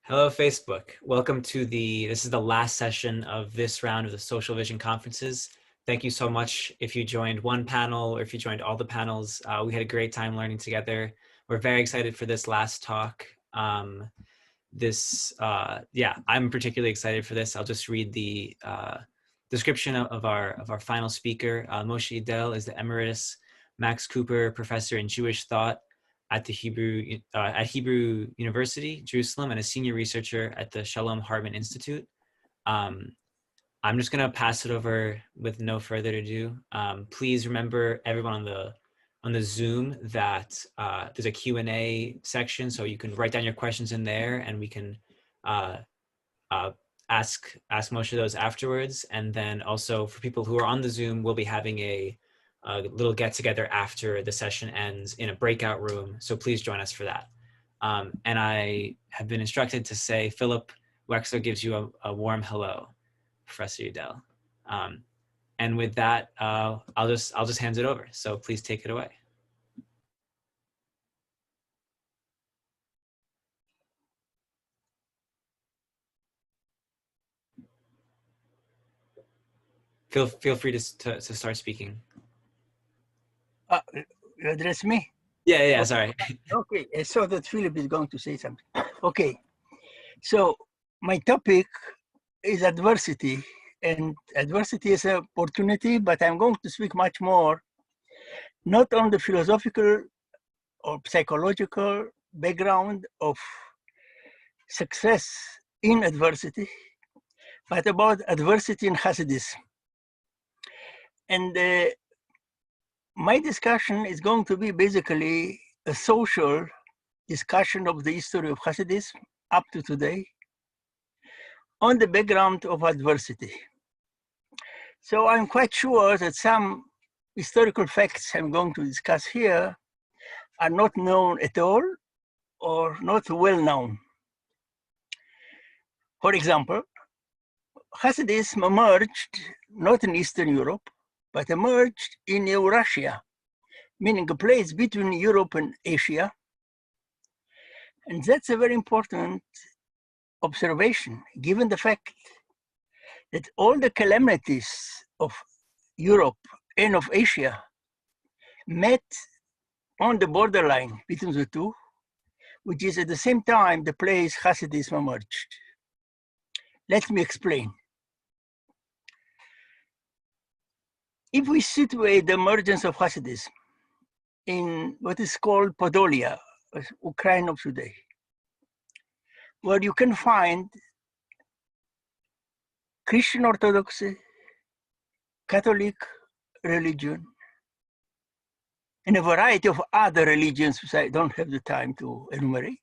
Hello, Facebook. Welcome to this is the last session of this round of the Social Vision conferences. Thank you so much if you joined one panel or if you joined all the panels. We had a great time learning together. We're very excited for this last talk. I'm particularly excited for this. I'll just read the description of our final speaker. Moshe Idel is the Emeritus Max Cooper Professor in Jewish Thought at the Hebrew University, Jerusalem, and a senior researcher at the Shalom Hartman Institute. I'm just going to pass it over with no further ado. Please remember, everyone on the Zoom, that there's a Q&A section, so you can write down your questions in there, and we can ask Moshe those afterwards. And then also for people who are on the Zoom, we'll be having a little get together after the session ends in a breakout room. So please join us for that. And I have been instructed to say, Philip Wexler gives you a warm hello, Professor Idel. And with that, I'll just hand it over. So please take it away. Feel free to start speaking. You address me? Yeah, okay. Sorry. Okay, I saw that Philip is going to say something. Okay, so my topic is adversity, and adversity is an opportunity, but I'm going to speak much more, not on the philosophical or psychological background of success in adversity, but about adversity in Hasidism. And my discussion is going to be basically a social discussion of the history of Hasidism up to today on the background of adversity. So I'm quite sure that some historical facts I'm going to discuss here are not known at all or not well known. For example, Hasidism emerged not in Eastern Europe, but emerged in Eurasia, meaning a place between Europe and Asia. And that's a very important observation, given the fact that all the calamities of Europe and of Asia met on the borderline between the two, which is at the same time the place Hasidism emerged. Let me explain. If we situate the emergence of Hasidism in what is called Podolia, Ukraine of today, where you can find Christian Orthodoxy, Catholic religion, and a variety of other religions which I don't have the time to enumerate,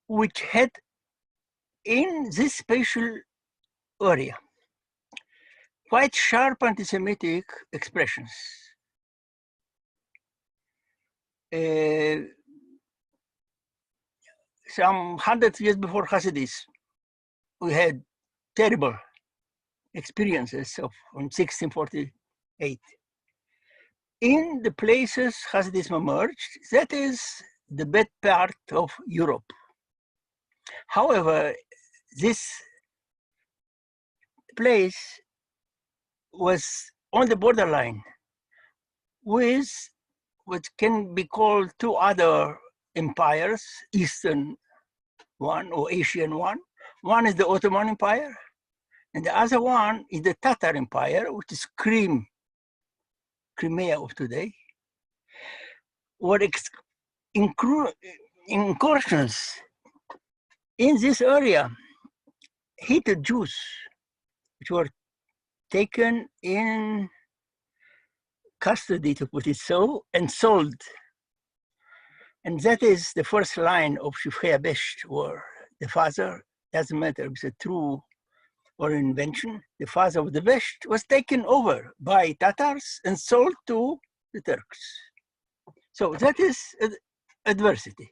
which had in this spatial area quite sharp anti-Semitic expressions. Some 100 years before Hasidism, we had terrible experiences of 1648. In the places Hasidism emerged, that is the bad part of Europe. However, this place was on the borderline with what can be called two other empires, Eastern one or Asian one. One is the Ottoman Empire, and the other one is the Tatar Empire, which is Crimea of today. What incursions in this area hit the Jews, which were taken in custody, to put it so, and sold. And that is the first line of Shivchei HaBesht, where the father, doesn't matter if it's a true or invention, the father of the Besht was taken over by Tatars and sold to the Turks. So that is adversity,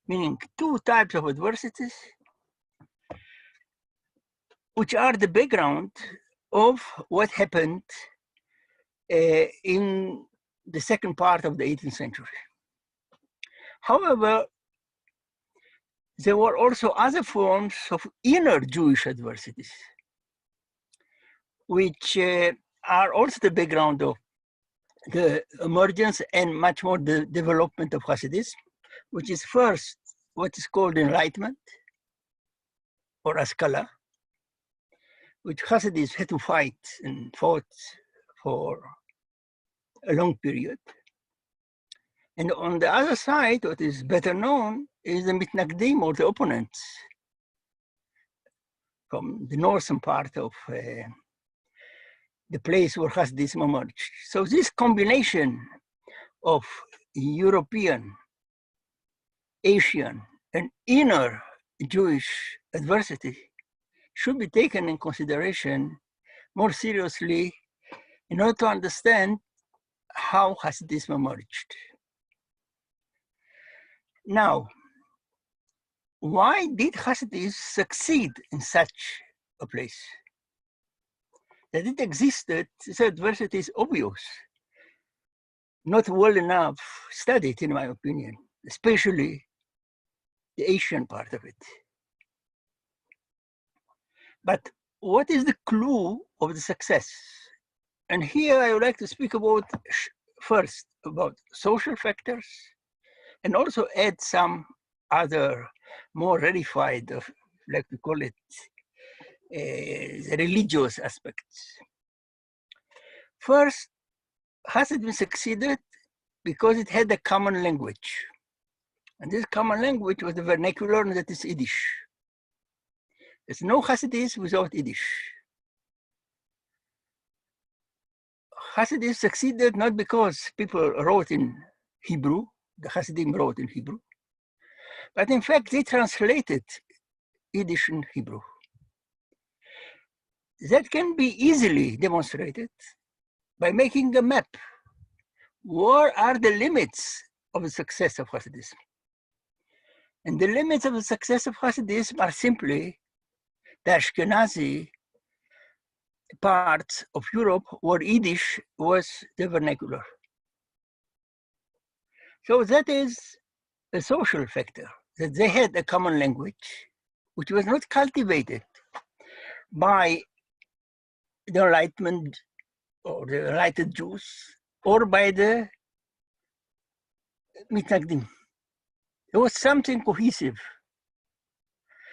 meaning two types of adversities, which are the background of what happened in the second part of the 18th century. However, there were also other forms of inner Jewish adversities, which are also the background of the emergence and much more the development of Hasidism, which is first what is called enlightenment or Askala, which Hasidis had to fight and fought for a long period. And on the other side, what is better known is the mitnagdim, or the opponents, from the northern part of the place where Hasidism emerged. So this combination of European, Asian, and inner Jewish adversity should be taken in consideration more seriously in order to understand how Hasidism emerged. Now, why did Hasidism succeed in such a place? That it existed, this adversity is obvious, not well enough studied in my opinion, especially the Asian part of it. But what is the clue of the success? And here I would like to speak about first about social factors and also add some other more rarefied, like we call it, the religious aspects. First, Hasidism succeeded because it had a common language. And this common language was the vernacular, and that is Yiddish. There's no Hasidism without Yiddish. Hasidism succeeded not because people wrote in Hebrew, the Hasidim wrote in Hebrew, but in fact they translated Yiddish in Hebrew. That can be easily demonstrated by making a map. Where are the limits of the success of Hasidism? And the limits of the success of Hasidism are simply the Ashkenazi parts of Europe where Yiddish was the vernacular. So that is a social factor, that they had a common language which was not cultivated by the Enlightenment or the enlightened Jews or by the mitnagdim. There was something cohesive.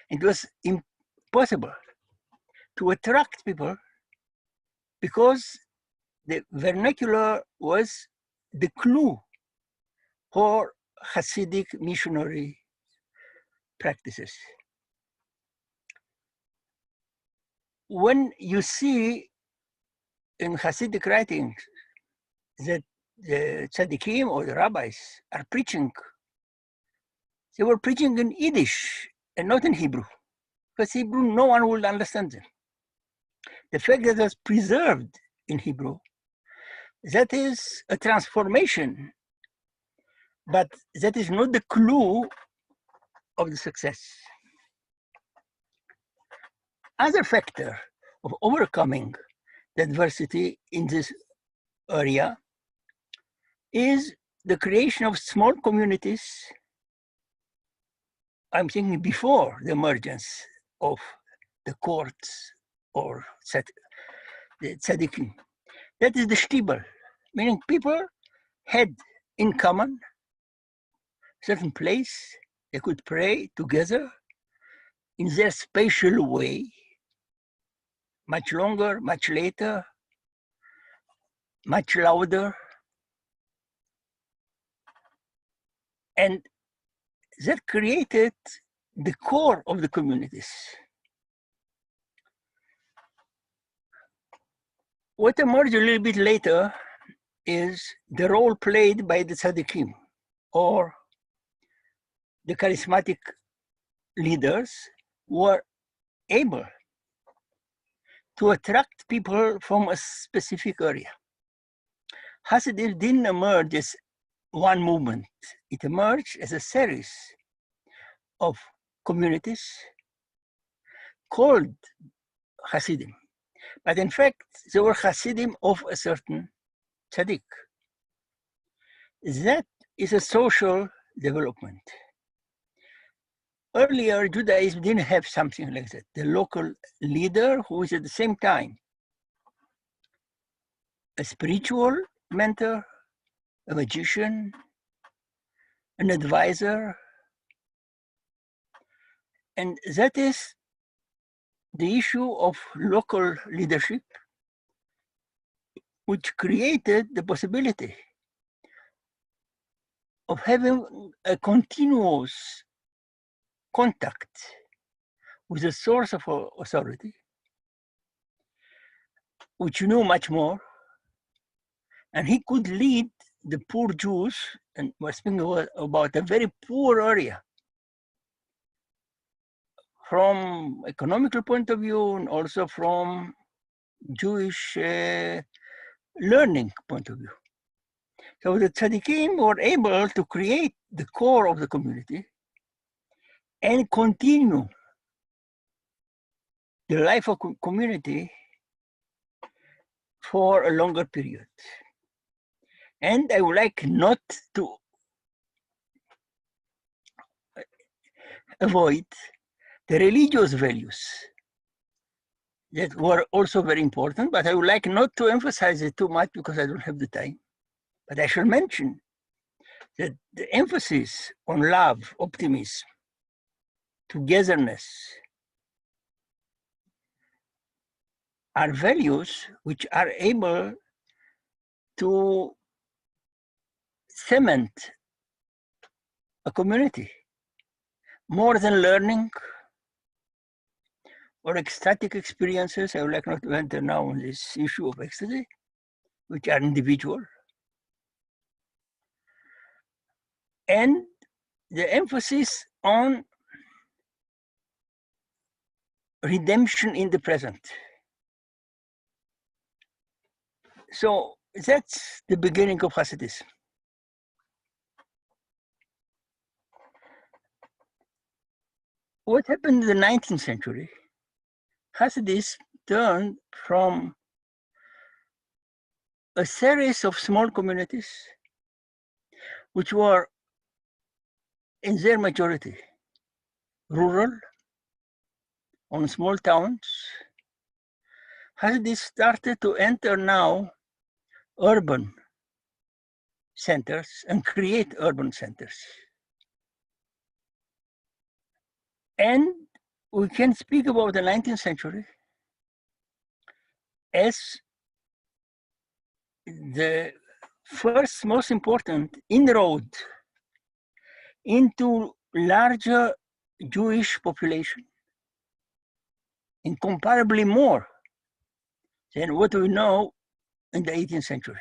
It was impossible to attract people because the vernacular was the clue for Hasidic missionary practices. When you see in Hasidic writings that the tzaddikim or the rabbis are preaching, they were preaching in Yiddish and not in Hebrew, because Hebrew, no one will understand them. The fact that it was preserved in Hebrew, that is a transformation, but that is not the clue of the success. Other factor of overcoming the adversity in this area is the creation of small communities. I'm thinking before the emergence of the courts or the tzaddikim. That is the shtibel, meaning people had in common a certain place, they could pray together in their spatial way, much longer, much later, much louder. And that created the core of the communities. What emerged a little bit later is the role played by the tzaddikim or the charismatic leaders who were able to attract people from a specific area. Hasidism didn't emerge as one movement. It emerged as a series of communities called Hasidim. But in fact, they were Hasidim of a certain tzaddik. That is a social development. earlier Judaism didn't have something like that. The local leader who is at the same time a spiritual mentor, a magician, an advisor. And that is the issue of local leadership, which created the possibility of having a continuous contact with the source of authority, which knew much more, and he could lead the poor Jews, and we're speaking about a very poor area, from economical point of view and also from Jewish learning point of view. So the tzaddikim were able to create the core of the community and continue the life of community for a longer period. And I would like not to avoid the religious values that were also very important, but I would like not to emphasize it too much because I don't have the time. But I shall mention that the emphasis on love, optimism, togetherness are values which are able to cement a community more than learning or ecstatic experiences. I would like not to enter now on this issue of ecstasy, which are individual. And the emphasis on redemption in the present. So that's the beginning of Hasidism. What happened in the 19th century? Hasidism turned from a series of small communities, which were in their majority rural, on small towns. Hasidism started to enter now urban centers and create urban centers. And we can speak about the 19th century as the first most important inroad into larger Jewish population, incomparably more than what we know in the 18th century.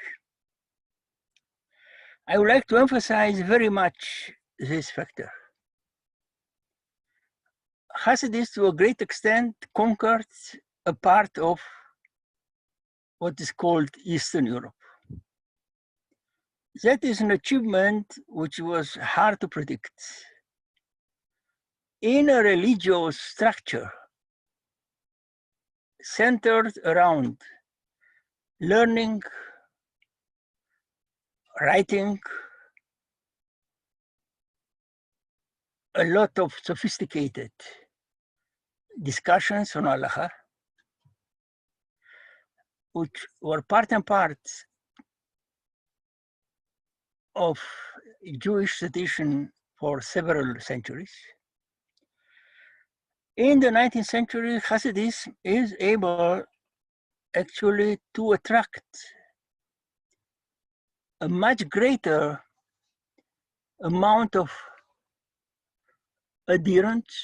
I would like to emphasize very much this factor. Hasidism, to a great extent, conquered a part of what is called Eastern Europe. That is an achievement which was hard to predict. In a religious structure centered around learning, writing, a lot of sophisticated discussions on halacha, which were part and part of Jewish tradition for several centuries. In the 19th century, Hasidism is able actually to attract a much greater amount of adherents,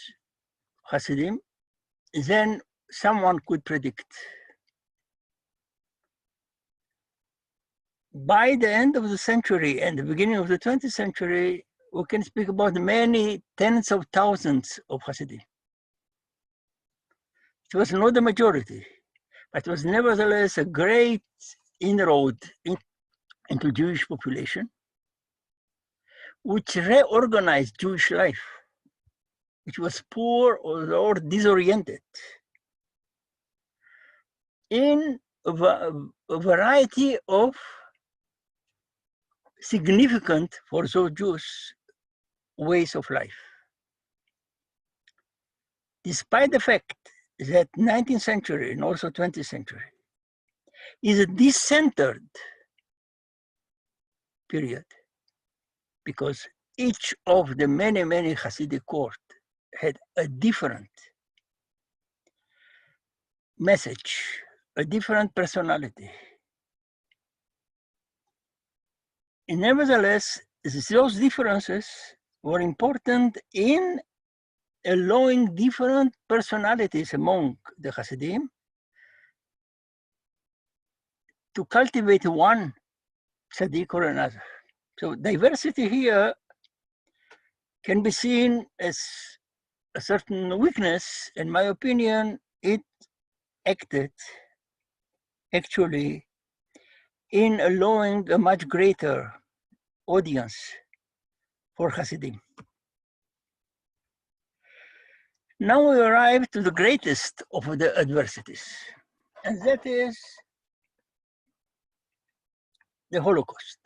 Hasidim, than someone could predict. By the end of the century and the beginning of the 20th century, we can speak about many tens of thousands of Hasidim. It was not the majority, but it was nevertheless a great inroad into Jewish population, which reorganized Jewish life, which was poor or disoriented in a variety of significant for those Jews ways of life. despite the fact that 19th century and also 20th century is a decentered period, because each of the many Hasidic court had a different message, a different personality. And nevertheless, those differences were important in allowing different personalities among the Hasidim to cultivate one tzaddik or another. So diversity here can be seen as a certain weakness. In my opinion, it acted actually in allowing a much greater audience for Hasidim. Now we arrive to the greatest of the adversities, and that is the Holocaust.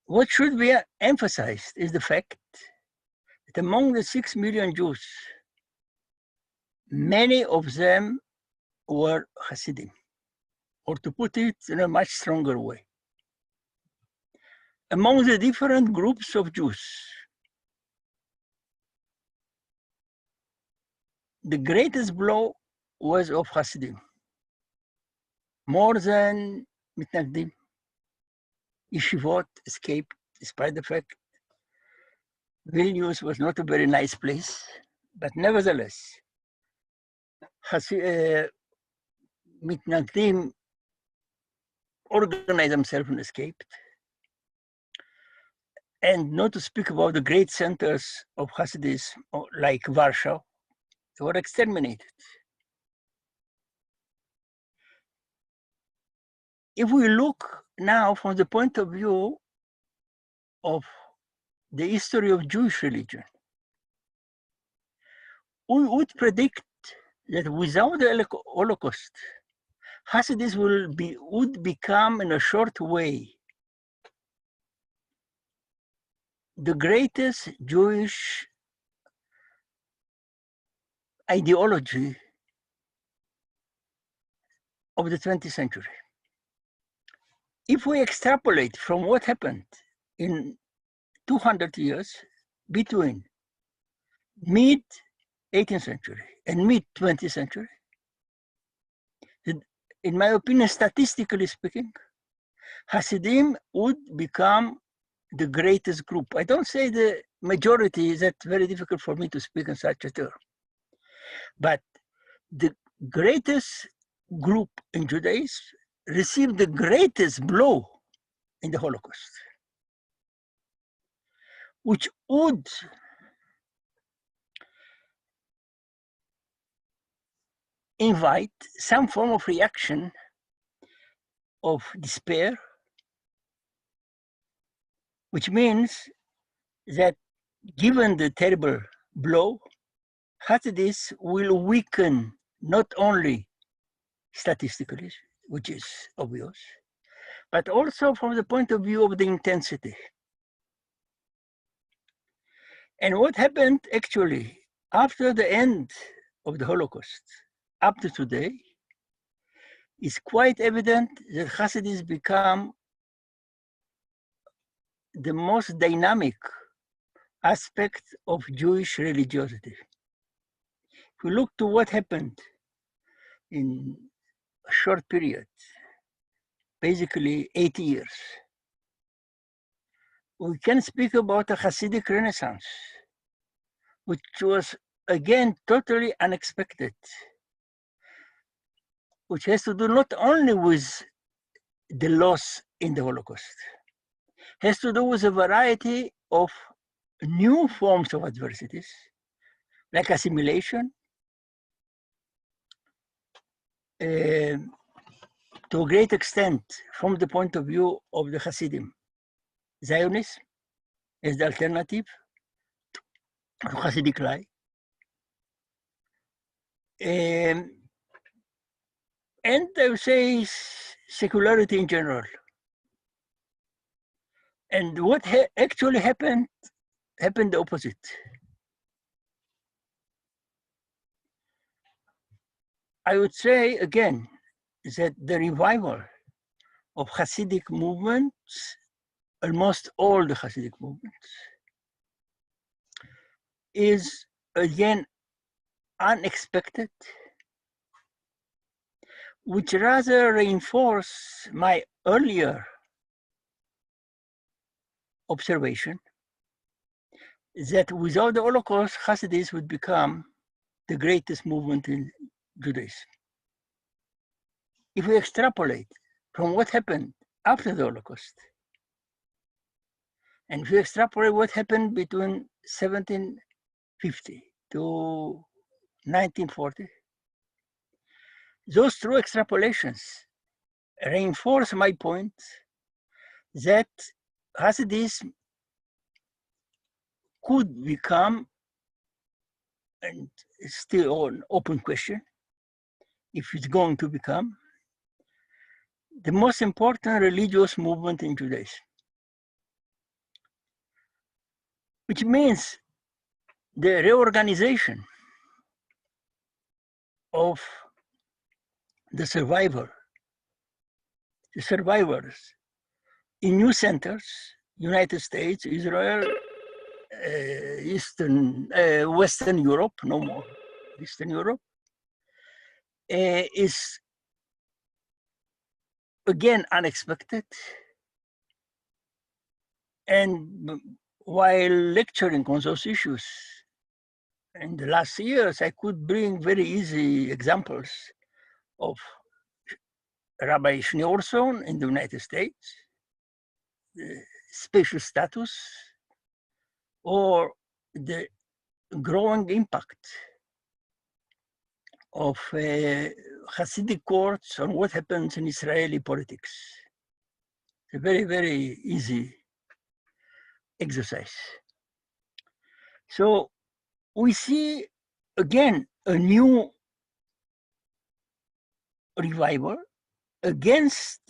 What should be emphasized is the fact that among the 6 million Jews, many of them were Hasidim, or to put it in a much stronger way. Among the different groups of Jews, the greatest blow was of Hasidim, more than Mitnagdim. Yeshivot escaped, despite the fact Vilnius was not a very nice place, but nevertheless, Mitnagdim organized themselves and escaped. And not to speak about the great centers of Hasidism, like Warsaw, they were exterminated. If we look now from the point of view of the history of Jewish religion, we would predict that without the Holocaust, Hasidism would become in a short way the greatest Jewish ideology of the 20th century. If we extrapolate from what happened in 200 years between mid-18th century and mid-20th century, in my opinion, statistically speaking, Hasidim would become the greatest group. I don't say the majority, that's very difficult for me to speak in such a term. But the greatest group in Judaism received the greatest blow in the Holocaust, which would invite some form of reaction of despair, which means that given the terrible blow, Hasidism will weaken not only statistically, which is obvious, but also from the point of view of the intensity. And what happened actually after the end of the Holocaust, up to today, is quite evident that Hasidism become the most dynamic aspect of Jewish religiosity. If we look to what happened in a short period, basically 80 years, we can speak about a Hasidic Renaissance, which was again totally unexpected, which has to do not only with the loss in the Holocaust, has to do with a variety of new forms of adversities, like assimilation, to a great extent from the point of view of the Hasidim, Zionism as the alternative to Hasidic life, and I would say secularity in general. And what actually happened the opposite. I would say again that the revival of Hasidic movements, almost all the Hasidic movements, is again unexpected, which rather reinforce my earlier observation that without the Holocaust, Hasidism would become the greatest movement in Judaism. If we extrapolate from what happened after the Holocaust, and if we extrapolate what happened between 1750 to 1940, those true extrapolations reinforce my point that Hasidism could become, and it's still an open question, if it's going to become, the most important religious movement in Judaism. Which means the reorganization of the survivors in new centers, United States, Israel, Western Europe, no more, Eastern Europe, is again unexpected. And while lecturing on those issues in the last years, I could bring very easy examples of Rabbi Schneerson in the United States, the special status, or the growing impact of Hasidic courts on what happens in Israeli politics. It's a very, very easy exercise. So we see again a new revival against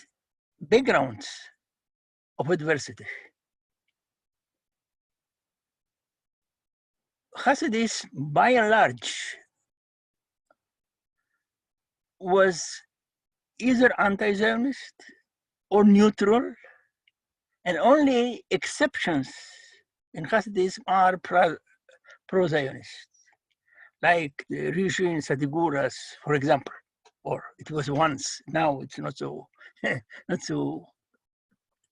backgrounds of adversity. Hasidism, by and large, was either anti-Zionist or neutral, and only exceptions in Hasidism are pro-Zionist, like the Rishon Sadiguras, for example, or it was once. Now it's not so not so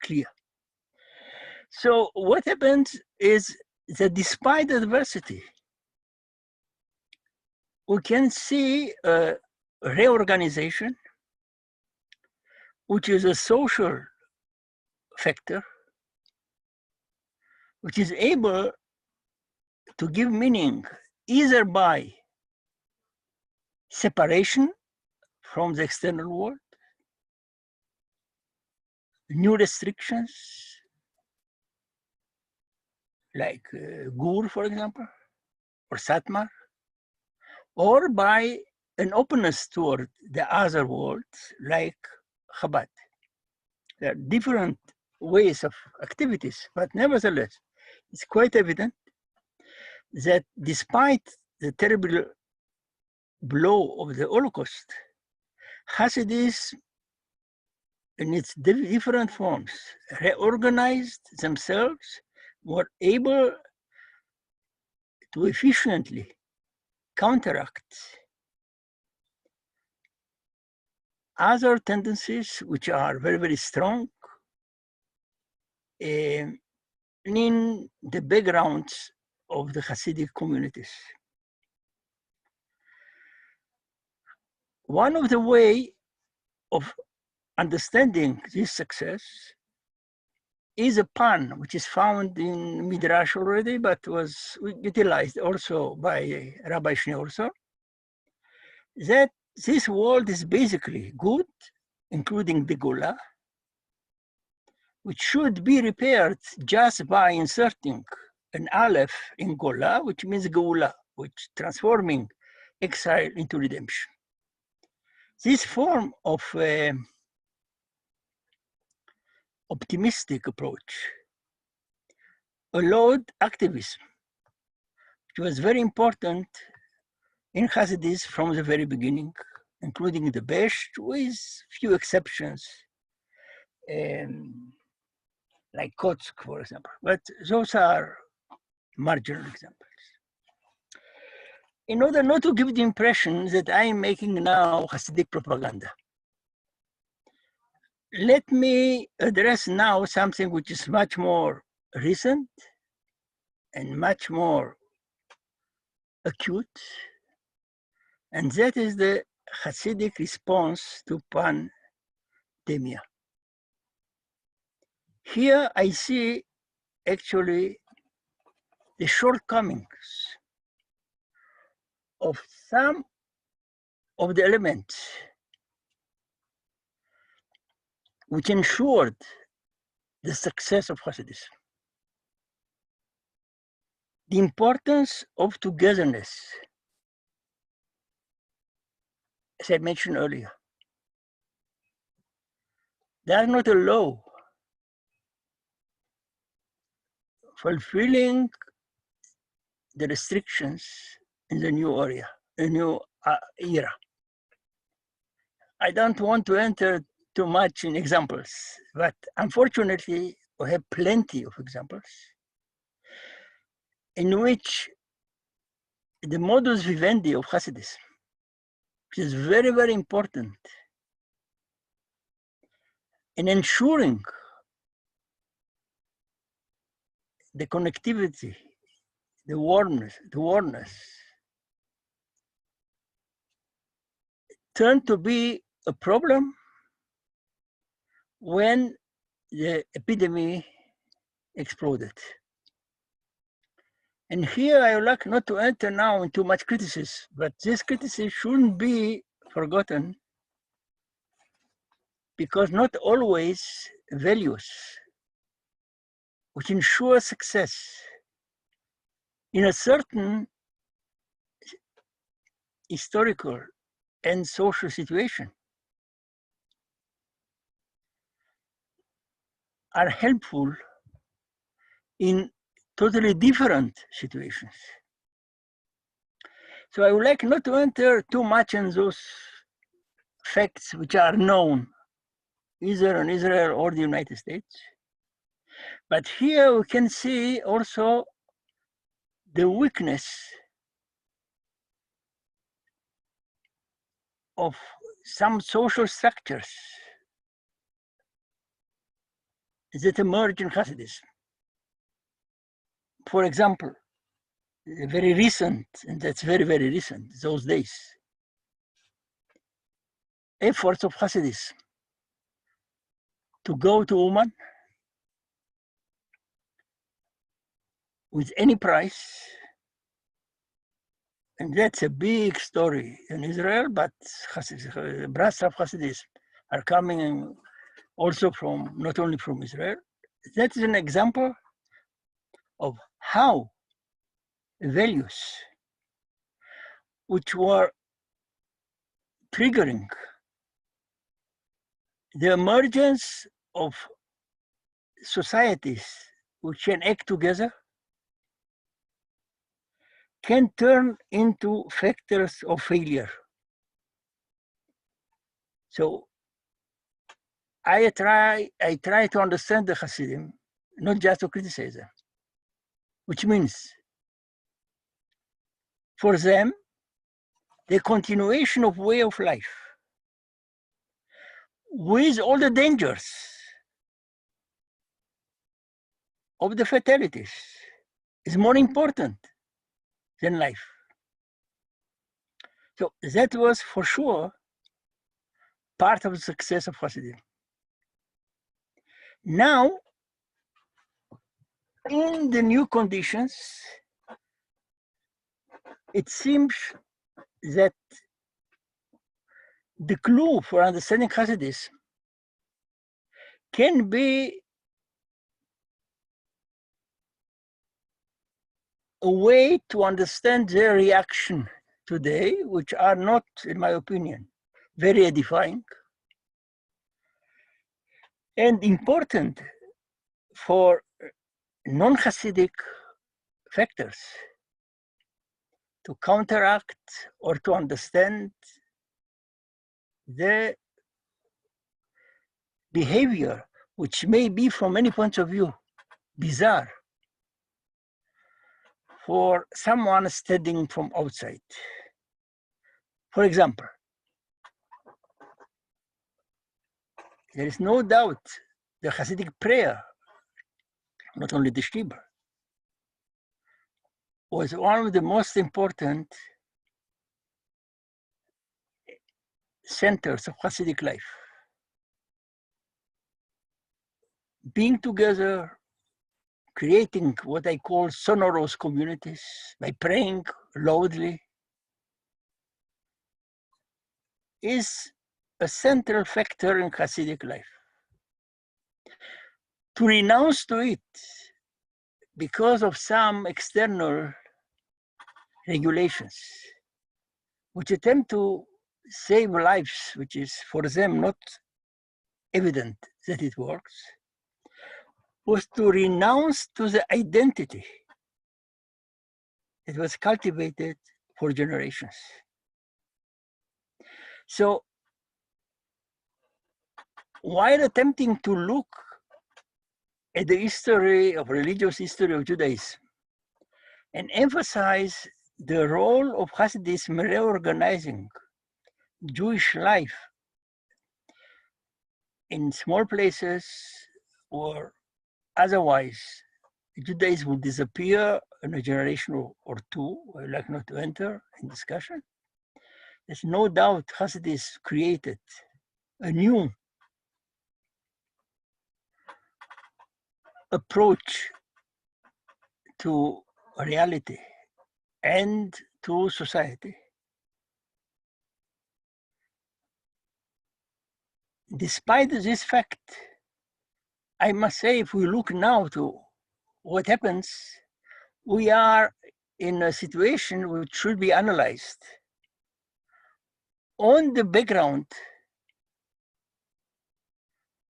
clear. So what happens is that despite adversity, we can see a reorganization, which is a social factor, which is able to give meaning either by separation from the external world, new restrictions, like Gur, for example, or Satmar, or by an openness toward the other world, like Chabad. There are different ways of activities, but nevertheless, it's quite evident that despite the terrible blow of the Holocaust, Hasidism in its different forms reorganized themselves, were able to efficiently counteract other tendencies which are very, very strong in the backgrounds of the Hasidic communities. One of the way of understanding this success is a pun which is found in Midrash already, but was utilized also by Rabbi Schneerson, that this world is basically good, including the Geula, which should be repaired just by inserting an Aleph in Geula, which means Geula, which transforming exile into redemption. This form of optimistic approach allowed activism, which was very important in Hasidism from the very beginning, including the best, with few exceptions, like Kotsk, for example. But those are marginal examples. In order not to give the impression that I am making now Hasidic propaganda, let me address now something which is much more recent and much more acute, and that is the Hasidic response to pandemia. Here I see actually the shortcomings of some of the elements which ensured the success of Hasidism. The importance of togetherness, as I mentioned earlier, does not allow fulfilling the restrictions in the new era. I don't want to enter too much in examples, but unfortunately, we have plenty of examples in which the modus vivendi of Hasidism, which is very, very important in ensuring the connectivity, the warmness, turned to be a problem when the epidemic exploded. And here I would like not to enter now into much criticism, but this criticism shouldn't be forgotten, because not always values which ensure success in a certain historical and social situation are helpful in totally different situations. So I would like not to enter too much in those facts which are known either in Israel or the United States. But here we can see also the weakness of some social structures that emerge in Hasidism. For example, very recent, and that's very, very recent, those days, efforts of Hasidism to go to Uman with any price. And that's a big story in Israel, but brass of Hasidism are coming also from, not only from Israel. That is an example of how values which were triggering the emergence of societies which can act together can turn into factors of failure. So I try to understand the Hasidim, not just to criticize them, which means for them, the continuation of way of life with all the dangers of the fatalities is more important than life. So that was for sure part of the success of Hasidim. Now, in the new conditions, it seems that the clue for understanding Hasidism can be a way to understand their reaction today, which are not, in my opinion, very edifying and important for non-Hasidic factors to counteract or to understand the behavior, which may be from many points of view bizarre for someone studying from outside. For example, there is no doubt the Hasidic prayer, not only the Shtiber, was one of the most important centers of Hasidic life. Being together, creating what I call sonorous communities by praying loudly is a central factor in Hasidic life. To renounce to it because of some external regulations, which attempt to save lives, which is for them not evident that it works, was to renounce to the identity that was cultivated for generations. So while attempting to look at the history of religious history of Judaism and emphasize the role of Hasidism in reorganizing Jewish life in small places or otherwise, Judaism will disappear in a generation or two. I would like not to enter in discussion. There's no doubt Hasidism created a new approach to reality and to society. Despite this fact, I must say, if we look now to what happens, we are in a situation which should be analyzed on the background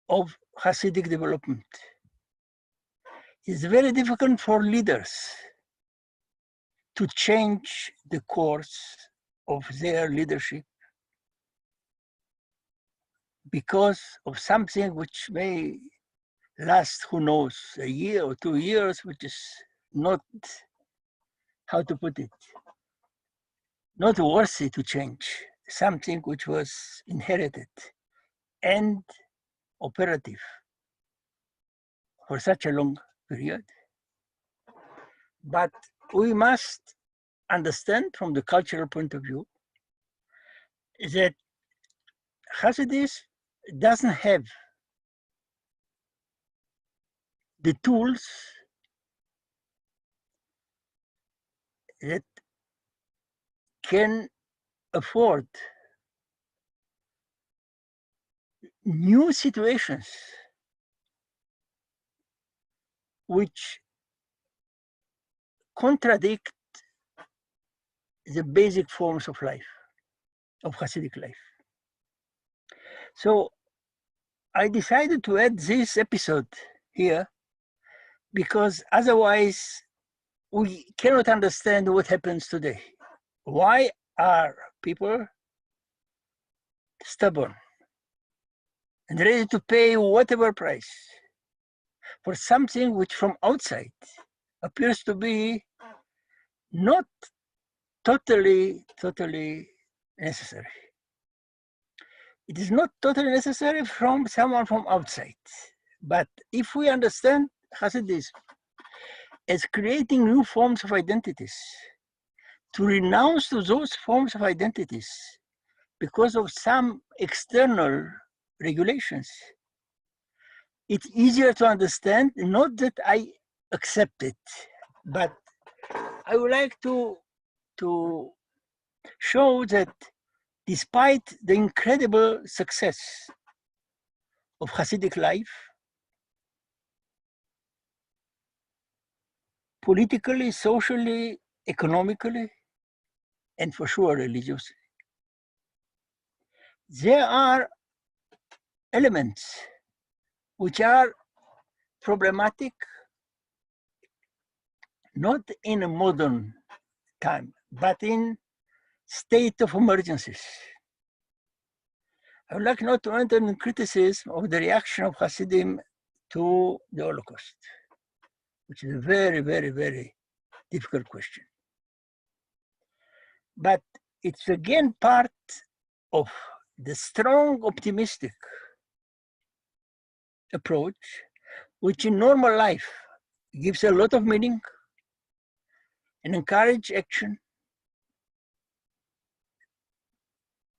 of Hasidic development. It's very difficult for leaders to change the course of their leadership because of something which may last, who knows, a year or 2 years, which is not, how to put it, not worthy to change, something which was inherited and operative for such a long period. But we must understand from the cultural point of view that Hasidism doesn't have the tools that can afford new situations which contradict the basic forms of life, of Hasidic life. So I decided to add this episode here because otherwise we cannot understand what happens today. Why are people stubborn and ready to pay whatever price for something which from outside appears to be not totally necessary? It is not totally necessary from someone from outside. But if we understand Hasidism as creating new forms of identities, to renounce to those forms of identities because of some external regulations, it's easier to understand, not that I accept it, but I would like to show that despite the incredible success of Hasidic life, politically, socially, economically, and for sure religiously, there are elements which are problematic, not in a modern time, but in state of emergencies. I would like not to enter in criticism of the reaction of Hasidim to the Holocaust, which is a very, very, very difficult question. But it's again part of the strong optimistic approach, which in normal life gives a lot of meaning and encourage action,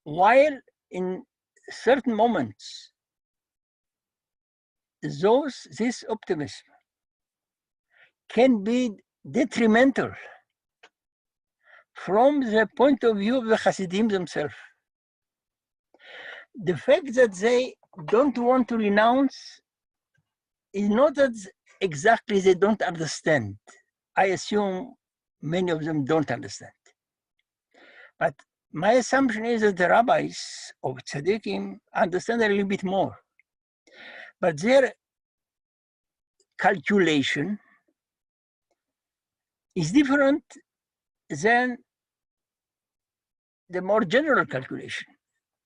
while in certain moments, this optimism can be detrimental from the point of view of the Hasidim themselves. The fact that they don't want to renounce is not that exactly they don't understand. I assume many of them don't understand. But my assumption is that the rabbis of tzaddikim understand a little bit more. But their calculation is different than the more general calculation.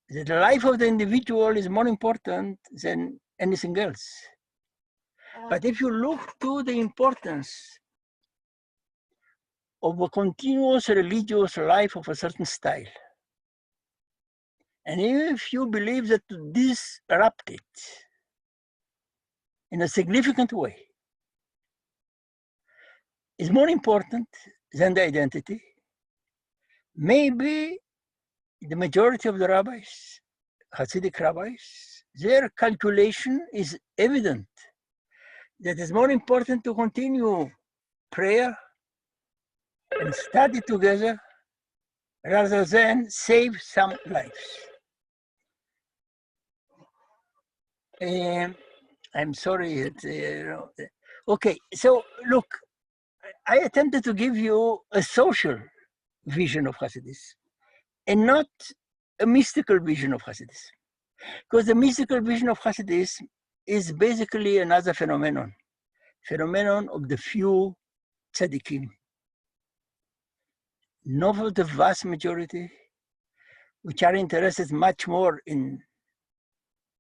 That the life of the individual is more important than anything else. But if you look to the importance of a continuous religious life of a certain style, and if you believe that to disrupt it in a significant way is more important than the identity, maybe the majority of the rabbis, Hasidic rabbis, their calculation is evident that it's more important to continue prayer and study together rather than save some lives. I'm sorry. Okay, so look, I attempted to give you a social vision of Hasidism and not a mystical vision of Hasidism. Because the mystical vision of Hasidism is basically another phenomenon of the few tzaddikim, not of the vast majority, which are interested much more in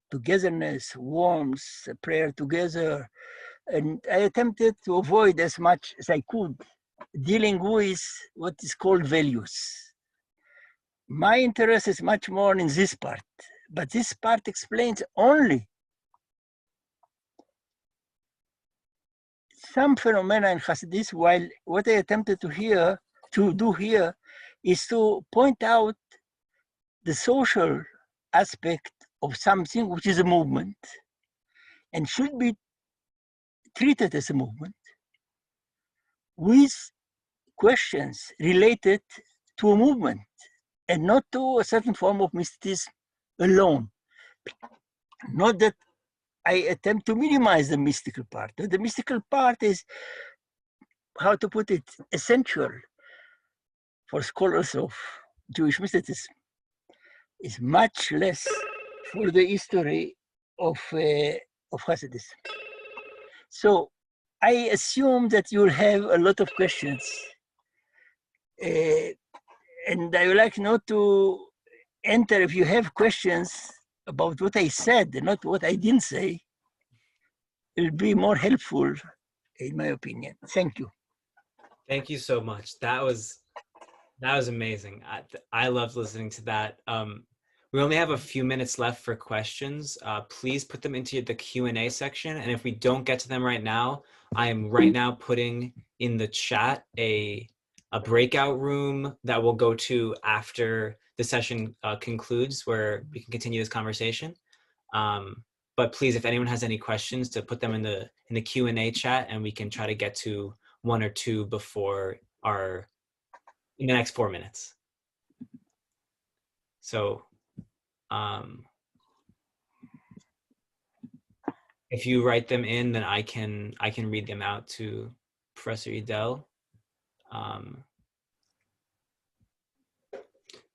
togetherness, warmth, prayer together. And I attempted to avoid as much as I could dealing with what is called values. My interest is much more in this part, but this part explains only some phenomena in Hasidism, while what I attempted to do here is to point out the social aspect of something which is a movement and should be treated as a movement with questions related to a movement and not to a certain form of mysticism alone. Not that I attempt to minimize the mystical part. The mystical part is, how to put it, essential for scholars of Jewish mysticism. Is much less for the history of Hasidism. So I assume that you'll have a lot of questions, and I would like not to enter if you have questions about what I said and not what I didn't say. It'll be more helpful, in my opinion. Thank you. Thank you so much. That was amazing. I loved listening to that. We only have a few minutes left for questions. Please put them into the Q&A section. And if we don't get to them right now, I am right now putting in the chat a breakout room that we'll go to after the session concludes, where we can continue this conversation. But please, if anyone has any questions, to put them in the Q&A chat, and we can try to get to one or two before in the next 4 minutes. So if you write them in, then I can read them out to Professor Idel.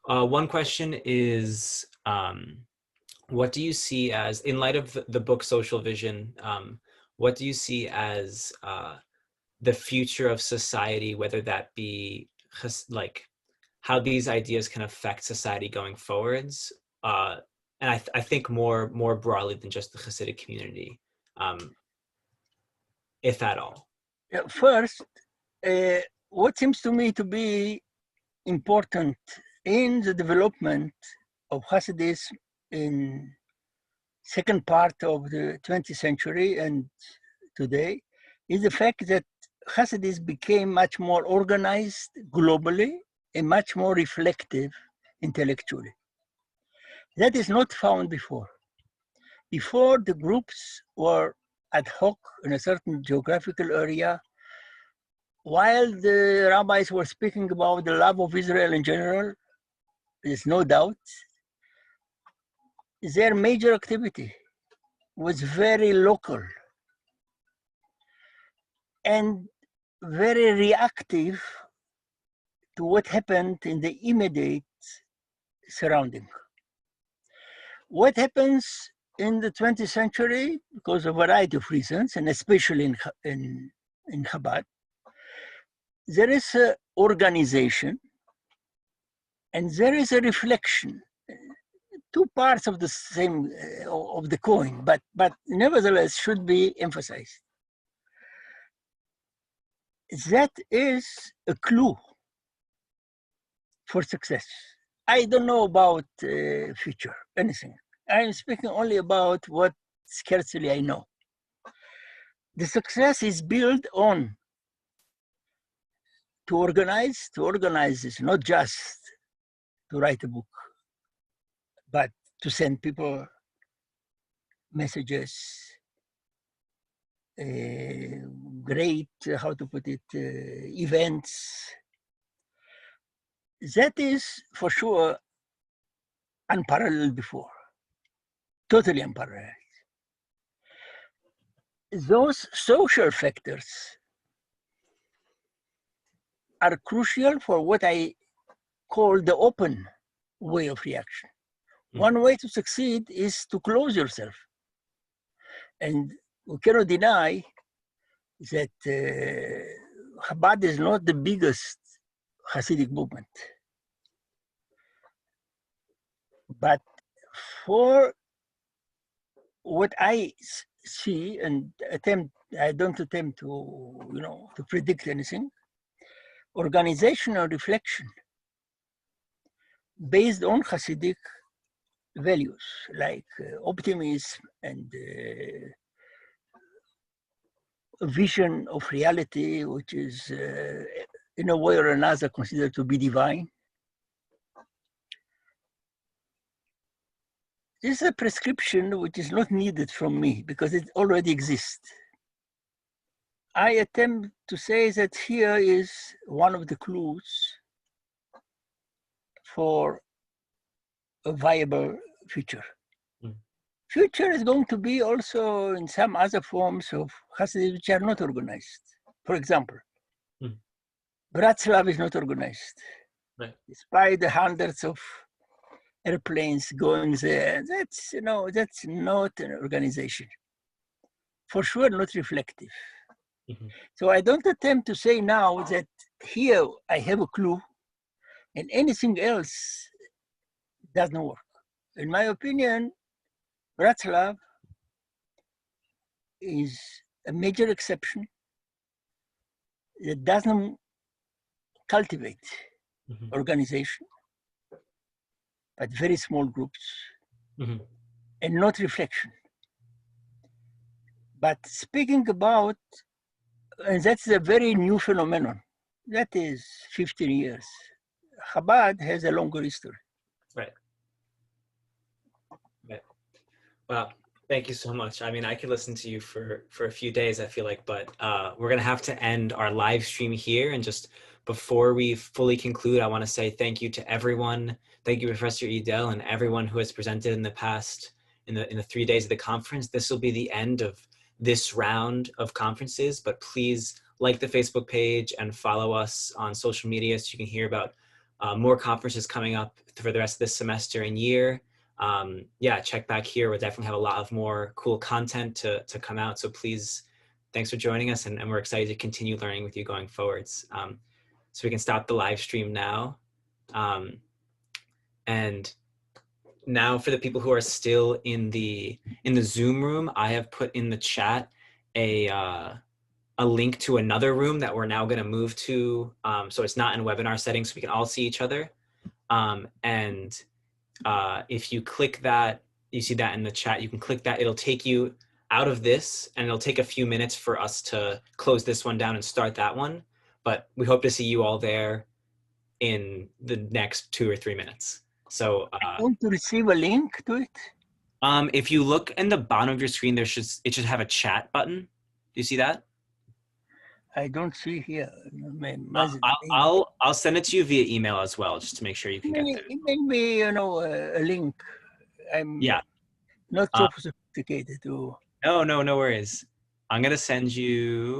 One question is, what do you see as, in light of the book Social Vision, what do you see as the future of society, whether that be like how these ideas can affect society going forwards, and I think more broadly than just the Hasidic community, if at all? First, what seems to me to be important in the development of Hasidism in second part of the 20th century and today is the fact that Hasidism became much more organized globally and much more reflective intellectually. That is not found before. Before, the groups were ad hoc in a certain geographical area, while the rabbis were speaking about the love of Israel in general. There's no doubt. Their major activity was very local and very reactive to what happened in the immediate surrounding. What happens in the 20th century, because of a variety of reasons, and especially in Chabad, there is an organization and there is a reflection. Two parts of the same of the coin, but nevertheless should be emphasized. That is a clue for success. I don't know about future, anything. I'm speaking only about what scarcely I know. The success is built on to organize. To organize is not just to write a book, but to send people messages, great, how to put it, events. That is for sure unparalleled before, totally unparalleled. Those social factors are crucial for what I call the open way of reaction. One way to succeed is to close yourself. And we cannot deny that Chabad is not the biggest Hasidic movement. But for what I see and I don't attempt to, to predict anything, organizational reflection based on Hasidic values like optimism and a vision of reality, which is in a way or another considered to be divine. This is a prescription which is not needed from me because it already exists. I attempt to say that here is one of the clues for a viable future. Future is going to be also in some other forms of Hasidism which are not organized. For example, Bratslav is not organized. Right. Despite the hundreds of airplanes going there, that's not an organization. For sure, not reflective. So I don't attempt to say now that here I have a clue and anything else does not work. In my opinion, Bratslav is a major exception that doesn't cultivate organization, but very small groups and not reflection. But speaking about, and that's a very new phenomenon, that is 15 years. Chabad has a longer history. Right. Right. Wow. Thank you so much. I mean, I could listen to you for a few days, I feel like, but we're going to have to end our live stream here. And just before we fully conclude, I want to say thank you to everyone. Thank you, Professor Idel, and everyone who has presented in the past, in the 3 days of the conference. This will be the end of this round of conferences, but please like the Facebook page and follow us on social media so you can hear about more conferences coming up for the rest of this semester and year. Yeah, check back here. We'll definitely have a lot of more cool content to come out. So please, thanks for joining us. And we're excited to continue learning with you going forwards. So we can stop the live stream now. And now for the people who are still in the Zoom room, I have put in the chat a link to another room that we're now going to move to. So it's not in webinar settings, so we can all see each other. And if you click that, you see that in the chat, you can click that. It'll take you out of this, and it'll take a few minutes for us to close this one down and start that one. But we hope to see you all there in the next 2 or 3 minutes. So I want to receive a link to it. if you look in the bottom of your screen, it should have a chat button. Do you see that? I don't see here. I'll send it to you via email as well, just to make sure you can get there. Email me, a link. I'm not so sophisticated to. No worries. I'm gonna send you